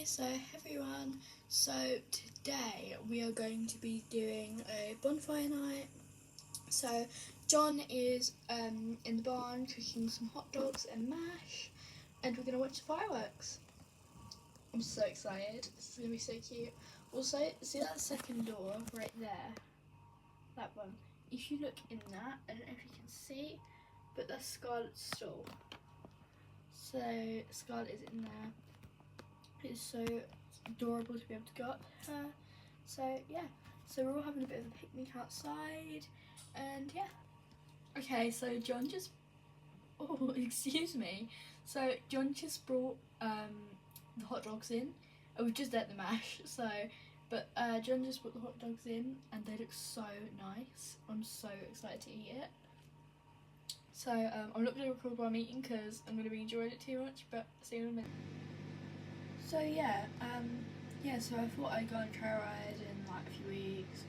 So everyone, so today we are going to be doing a bonfire night. So John is in the barn cooking some hot dogs and mash, and we're going to watch the fireworks. I'm so excited, this is going to be so cute. Also, see that second door right there? That one. If you look in that, I don't know if you can see, but that's Scarlett's stall. So Scarlett is in there. It's so adorable to be able to go up to her. So yeah, so we're all having a bit of a picnic outside, and yeah. Okay, so John just, oh excuse me. So John just brought the hot dogs in. We've just ate the mash. So, but John just brought the hot dogs in, and they look so nice. I'm so excited to eat it. So I'm not going to record while I'm eating because I'm going to be enjoying it too much. But see you in a minute. So yeah, so I thought I'd go on a trail ride in like a few weeks.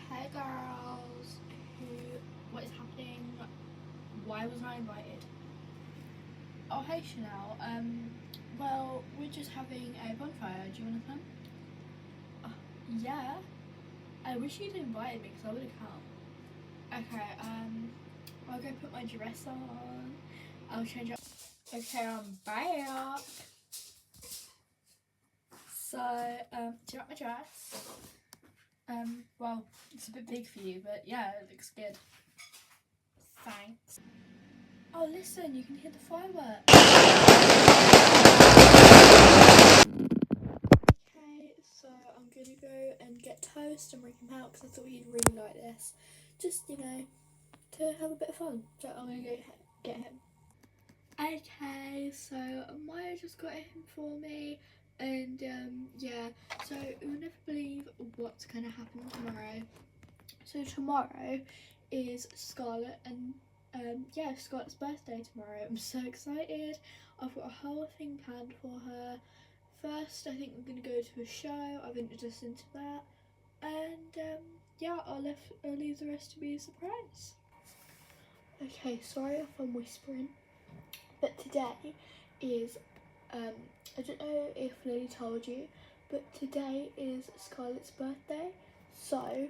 Hey girls, what is happening? Why wasn't I invited? Oh hey Chanel, well, we're just having a bonfire, do you want to come? Yeah, I wish you'd invited me because I would have come. Okay, I'll go put my dress on, I'll change up. Okay, I'm back. So, do you like my dress? Well, it's a bit big for you, but yeah, it looks good. Thanks. Oh, listen, you can hear the fireworks. Okay, so I'm gonna go and get toast and bring him out because I thought he'd really like this. Just, you know, to have a bit of fun. So I'm gonna go get him. Okay, so Maya just got him for me, and yeah, so you'll never believe what's gonna happen tomorrow. So tomorrow is Scarlett, and yeah, Scarlett's birthday tomorrow. I'm so excited. I've got a whole thing planned for her. First, I think we're gonna go to a show. I've introduced into that, and yeah, I'll leave the rest to be a surprise. Okay, sorry if I'm whispering. But today is, I don't know if Lily told you, but today is Scarlett's birthday. So,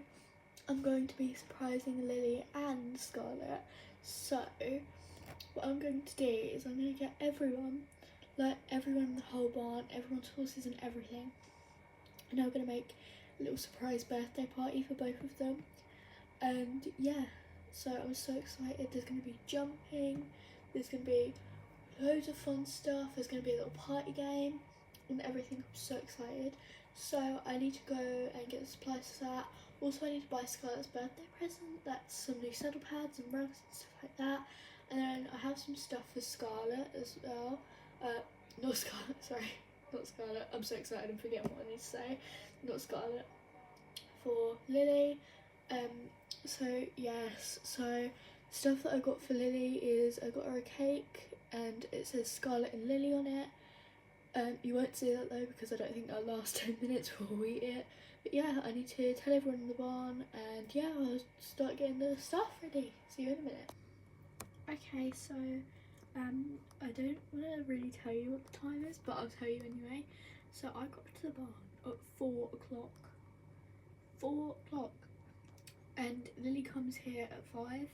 I'm going to be surprising Lily and Scarlett. So, what I'm going to do is I'm going to get everyone, like everyone in the whole barn, everyone's horses and everything. And I'm going to make a little surprise birthday party for both of them. And yeah, so I'm so excited. There's going to be jumping, there's going to be loads of fun stuff. There's going to be a little party game and everything. I'm so excited. So I need to go and get the supplies for that. Also, I need to buy Scarlett's birthday present. That's some new saddle pads and rugs and stuff like that. And then I have some stuff for Scarlett as well. Not Scarlett, sorry. Not Scarlett. I'm so excited. I'm forgetting what I need to say. Not Scarlett. For Lily. So yes. So stuff that I got for Lily is I got her a cake, and it says Scarlett and Lily on it. You won't see that though because I don't think that'll last 10 minutes before we eat it. But yeah, I need to tell everyone in the barn, and yeah, I'll start getting the stuff ready. See you in a minute. Okay, so I don't want to really tell you what the time is, but I'll tell you anyway. So I got to the barn at 4 o'clock. 4 o'clock. And Lily comes here at 5.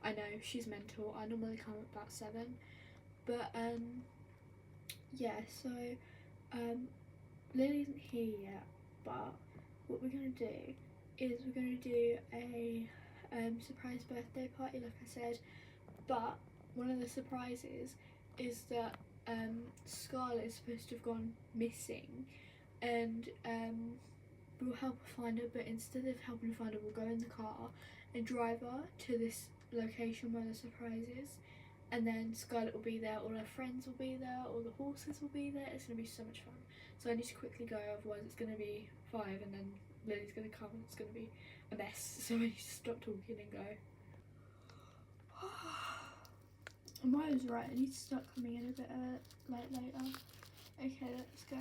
I know, she's mental. I normally come at about 7. But yeah, so Lily isn't here yet, but what we're gonna do is we're gonna do a surprise birthday party, like I said. But one of the surprises is that Scarlett is supposed to have gone missing, and we'll help her find her, but instead of helping her find her, we'll go in the car and drive her to this location where the surprise is. And then Scarlett will be there, all her friends will be there, all the horses will be there. It's going to be so much fun. So I need to quickly go, otherwise it's going to be 5 and then Lily's going to come and it's going to be a mess. So I need to stop talking and go. Maya's right, I need to start coming in a bit later. Okay, let's go.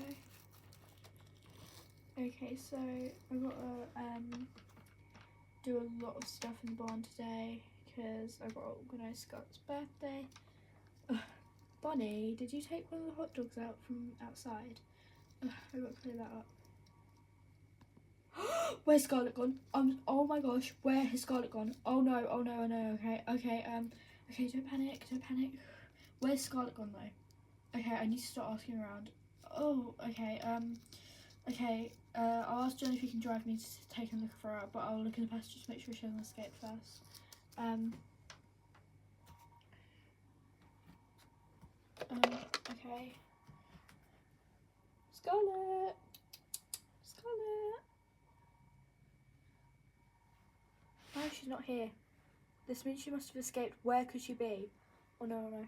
Okay, so I've got to do a lot of stuff in the barn today because I've got to organise Scott's birthday. Bye. Bonnie, did you take one of the hot dogs out from outside? Ugh, I got to clear that up. Where's Scarlett gone? Oh my gosh, where has Scarlett gone? Oh no, oh no, oh no, okay, okay, okay, don't panic, don't panic. Where's Scarlett gone though? Okay, I need to start asking around. Oh, okay, okay, I'll ask Jen if he can drive me to take a look for her, but I'll look in the passenger to make sure she doesn't escape first. Okay. Scarlett! Scarlett! No, she's not here. This means she must have escaped. Where could she be? Oh no, no.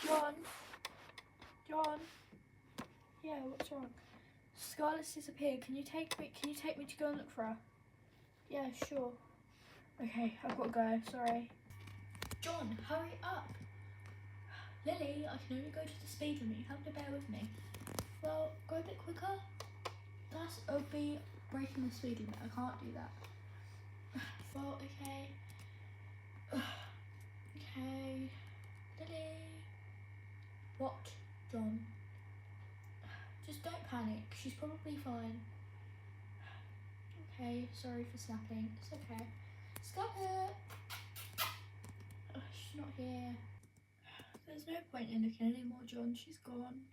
John? John? Yeah, what's wrong? Scarlett's disappeared. Can you take me to go and look for her? Yeah, sure. Okay, I've got to go, sorry. John, hurry up! Lily, I can only go to the speed limit. You have to bear with me. Well, go a bit quicker. That would be breaking the speed limit. I can't do that. Well, okay. Okay. Lily. What, John? Just don't panic. She's probably fine. Okay, sorry for snapping. It's okay. Scarlett! She's not here. There's no point in looking anymore, John. She's gone.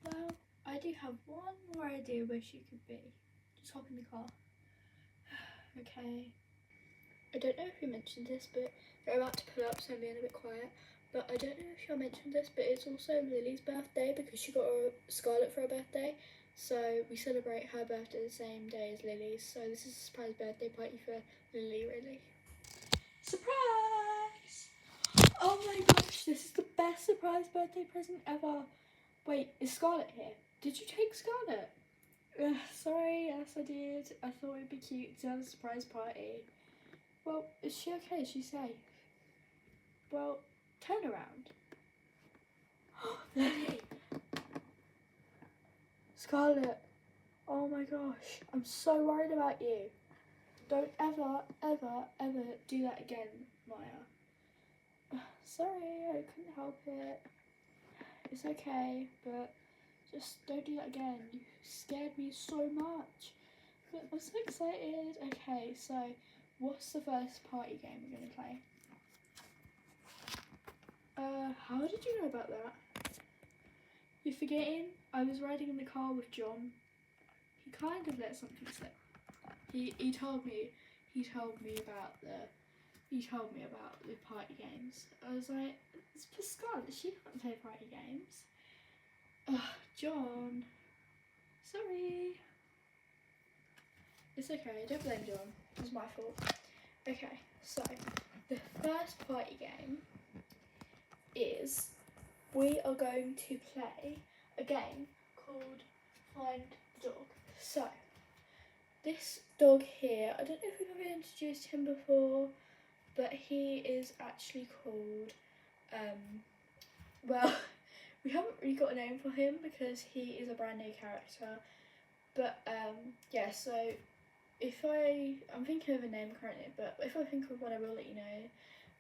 Well, I do have one more idea where she could be. Just hop in the car. Okay. I don't know if you mentioned this, but they're about to pull up, so I'm being a bit quiet. But I don't know if you mentioned this, but it's also Lily's birthday because she got a Scarlett for her birthday. So we celebrate her birthday the same day as Lily's. So this is a surprise birthday party for Lily, really. Surprise! Oh my gosh, this is the best surprise birthday present ever. Wait, is Scarlett here? Did you take Scarlett? Sorry, yes I did. I thought it'd be cute to have a surprise party. Well, is she okay? Is she safe? Well, turn around. Lily! Scarlett! Oh my gosh, I'm so worried about you. Don't ever, ever, ever do that again, Maya. Sorry, I couldn't help it. It's okay, but just don't do that again. You scared me so much. But I'm so excited. Okay, so what's the first party game we're going to play? How did you know about that? You're forgetting? I was riding in the car with John. He kind of let something slip. He told me about the party games. I was like, it's for Scarlett, she can't play party games. Ugh, John. Sorry. It's okay, don't blame John. It was my fault. Okay, so the first party game is we are going to play a game called Find the Dog. So this dog here, I don't know if we've ever introduced him before, but he is actually called, well, we haven't really got a name for him because he is a brand new character. But yeah, so I'm thinking of a name currently, but if I think of one I will let you know.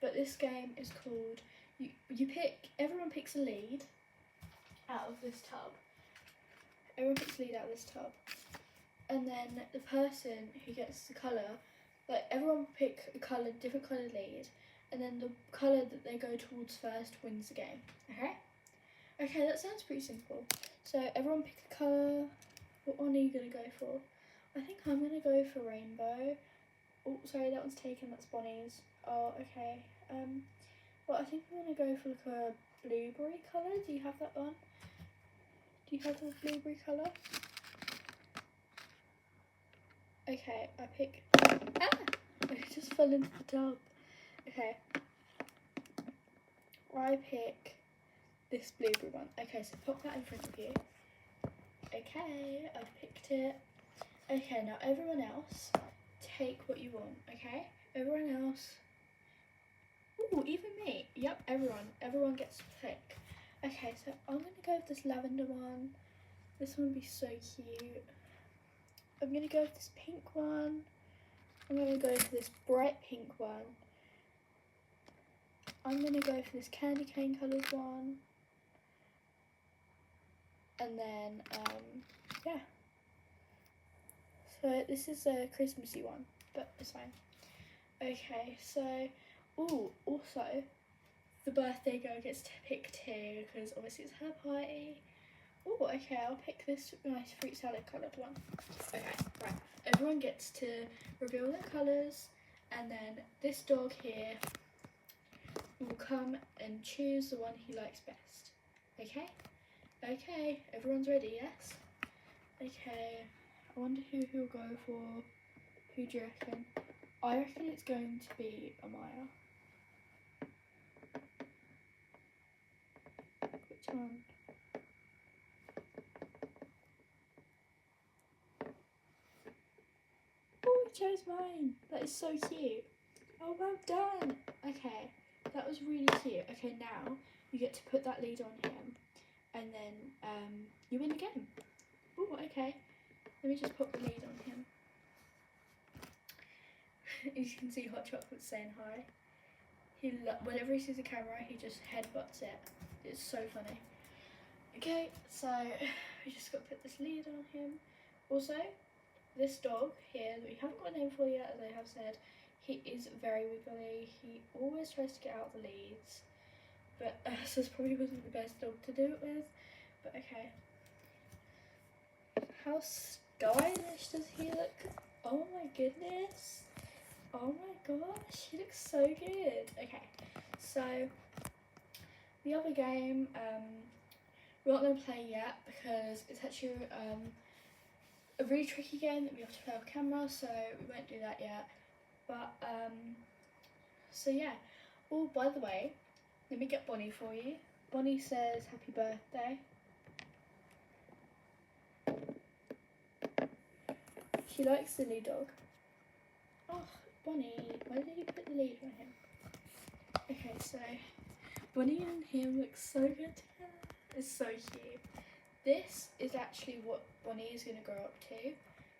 But this game is called, everyone picks a lead out of this tub. Everyone picks a lead out of this tub. And then the person who gets the colour, like everyone pick a colour, different coloured lead, and then the colour that they go towards first wins the game. Okay? Okay, that sounds pretty simple. So everyone pick a colour. What one are you going to go for? I think I'm going to go for rainbow. Oh, sorry, that one's taken, that's Bonnie's. Oh, okay. Well, I think I'm going to go for like a blueberry colour. Do you have that one? Do you have the blueberry colour? Okay, I pick... Ah! I just fell into the tub. Okay. I pick this blueberry one. Okay, so pop that in front of you. Okay, I've picked it. Okay, now everyone else, take what you want, okay? Everyone else... Ooh, even me. Yep, everyone gets to pick. Okay, so I'm going to go with this lavender one. This one would be so cute. I'm going to go with this pink one. I'm going to go for this bright pink one. I'm going to go for this candy cane coloured one. And then, yeah. So this is a Christmassy one, but it's fine. Okay, so, also, the birthday girl gets to pick too, because obviously it's her party. Oh, okay, I'll pick this nice fruit salad coloured one. Okay, right. Everyone gets to reveal their colours, and then this dog here will come and choose the one he likes best. Okay? Okay, everyone's ready, yes? Okay, I wonder who he'll go for. Who do you reckon? I reckon it's going to be Amaya. Which one? Oh, he chose mine. That is so cute. Oh, well done. Okay, that was really cute. Okay, now you get to put that lead on him, and then you win again. Oh, okay. Let me just put the lead on him. As you can see, Hot Chocolate's saying hi. Whenever he sees a camera, he just headbutts it. It's so funny. Okay, so we just got to put this lead on him. Also, this dog here that we haven't got a name for yet, as I have said, he is very wiggly. He always tries to get out the leads, but so this probably wasn't the best dog to do it with. But okay. How stylish does he look? Oh my goodness. Oh my gosh, he looks so good. Okay, so the other game, we're not going to play yet because it's actually a really tricky game that we have to play off camera, so we won't do that yet. But, so yeah. Oh, by the way, let me get Bonnie for you. Bonnie says happy birthday. She likes the lead dog. Oh, Bonnie, why did you put the lead on him? Okay, so Bonnie and him look so good together. It's so cute. This is actually what Bonnie is going to grow up to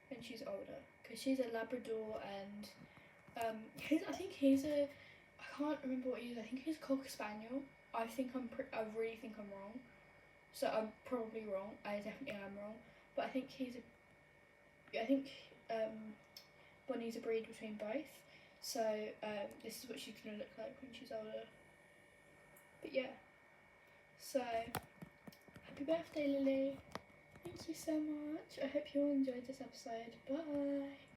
when she's older, because she's a Labrador, and I think he's a, I can't remember what he is. I think he's a Cocker Spaniel. I really think I'm wrong. So I'm probably wrong. I definitely am wrong. But I think Bonnie's a breed between both. So this is what she's going to look like when she's older. But yeah. So, happy birthday, Lily. Thank you so much. I hope you all enjoyed this episode. Bye.